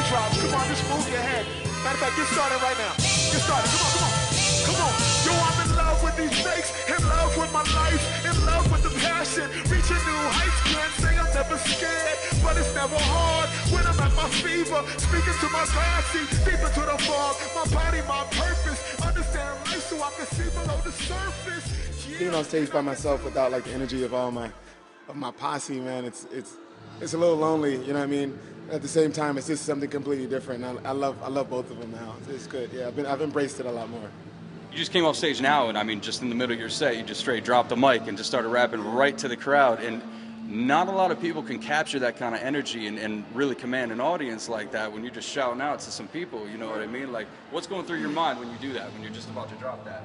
drops. Come on, just move your head. Matter of fact, get started right now. Get started. Come on, come on. Come on. Yo, I'm in love with these fakes, in love with my life, in love with the passion. Reaching new heights, can't say I'm never scared, but it's never hard when I'm at my fever. Speaking to my God, see deep into the fog. My body, my purpose. Understand life so I can see below the surface. Yeah. Being on stage by myself without like the energy of all my posse, man, it's a little lonely. You know what I mean? At the same time, it's just something completely different. I love both of them now. It's good. Yeah, I've embraced it a lot more. You just came off stage now, and I mean, just in the middle of your set, you just straight dropped the mic and just started rapping right to the crowd. And not a lot of people can capture that kind of energy and really command an audience like that when you're just shouting out to some people. You know what I mean? Like, what's going through your mind when you do that? When you're just about to drop that?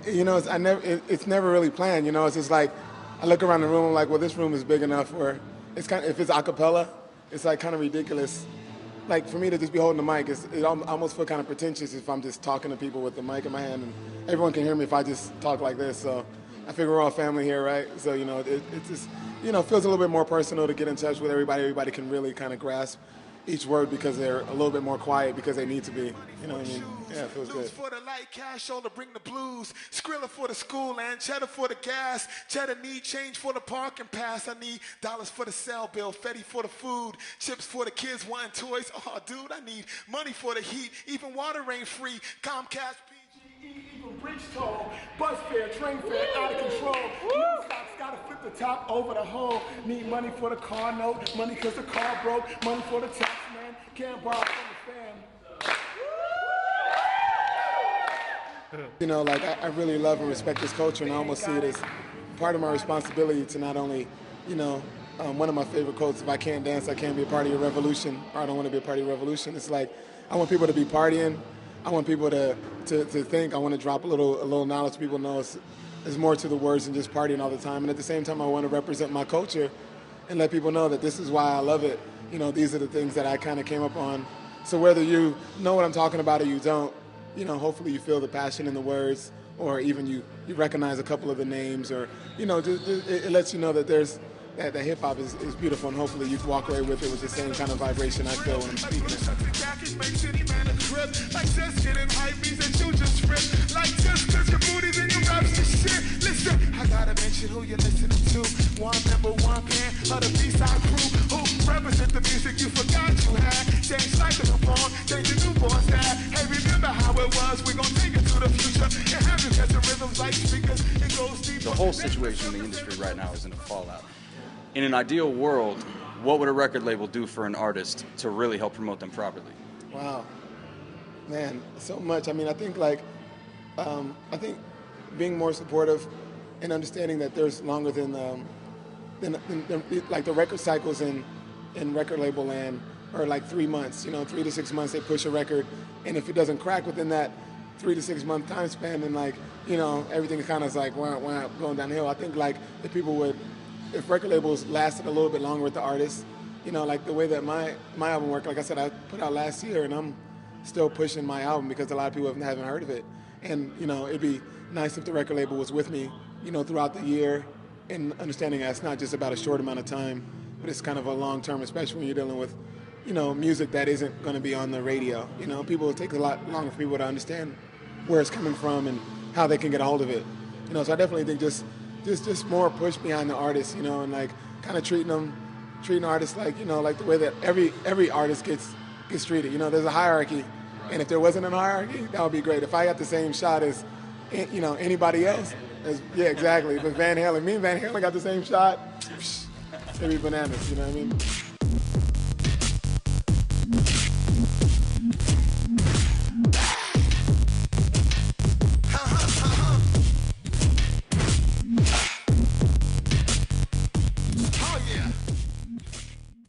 You know, it's never really planned. You know, it's just like I look around the room, I'm like, well, this room is big enough where it's kind of, if it's a cappella, it's like kind of ridiculous. Like for me to just be holding the mic, it almost feel kind of pretentious if I'm just talking to people with the mic in my hand, and everyone can hear me if I just talk like this. So I figure we're all family here, right? So you know, it just feels a little bit more personal to get in touch with everybody. Everybody can really kind of grasp each word because they're a little bit more quiet because they need to be. You know what I mean? Yeah, it feels good. For the light, cash on to bring the blues. Skrilla for the school and cheddar for the gas. Cheddar need change for the parking pass. I need dollars for the cell bill. Fetty for the food. Chips for the kids wanting toys. Oh, dude, I need money for the heat. Even water ain't free. Comcast, PG, even bridge toll. Bus fare, train fare, out of control. Stocks gotta flip the top over the hole. Need money for the car note. Money cause the car broke. Money for the tax man. Can't borrow from the fam. You know, like I really love and respect this culture, and I almost see it as part of my responsibility to not only, you know, one of my favorite quotes, if I can't dance, I can't be a part of your revolution, or I don't want to be a part of your revolution. It's like, I want people to be partying. I want people to think. I want to drop a little knowledge so people know there's more to the words than just partying all the time. And at the same time, I want to represent my culture and let people know that this is why I love it. You know, these are the things that I kind of came up on. So whether you know what I'm talking about or you don't, you know, hopefully you feel the passion in the words, or even you recognize a couple of the names, or, you know, it lets you know that that hip-hop is beautiful, and hopefully you can walk away with it with the same kind of vibration I feel when I'm speaking it. Listen, I gotta mention who you're listening to. One number one fan of the B-side crew who represent the music you forgot you had. Change like the newborn, change the newborn's dad. Hey, remember how it was? We're gonna take it to the future and have you catch the rhythms like speakers. It goes deep. The whole situation in the industry right now is in a fallout. In an ideal world, what would a record label do for an artist to really help promote them properly? Wow, man, so much. I mean, I think being more supportive and understanding that there's longer than like the record cycles in record label land are like 3 months. You know, 3 to 6 months they push a record, and if it doesn't crack within that 3 to 6 month time span, then like, you know, everything kind of is like going downhill. I think like if people would. If record labels lasted a little bit longer with the artists, you know, like the way that my album worked, like I said, I put out last year, and I'm still pushing my album because a lot of people haven't heard of it. And, you know, it'd be nice if the record label was with me, you know, throughout the year, and understanding that it's not just about a short amount of time, but it's kind of a long term, especially when you're dealing with, you know, music that isn't going to be on the radio. You know, it takes a lot longer for people to understand where it's coming from and how they can get a hold of it. You know, so I definitely think just more push behind the artists, you know, and like kind of treating artists like, you know, like the way that every artist gets treated. You know, there's a hierarchy, and if there wasn't a hierarchy, that would be great. If I got the same shot as, you know, anybody else, yeah, exactly. But me and Van Halen got the same shot, it'd be bananas, you know what I mean?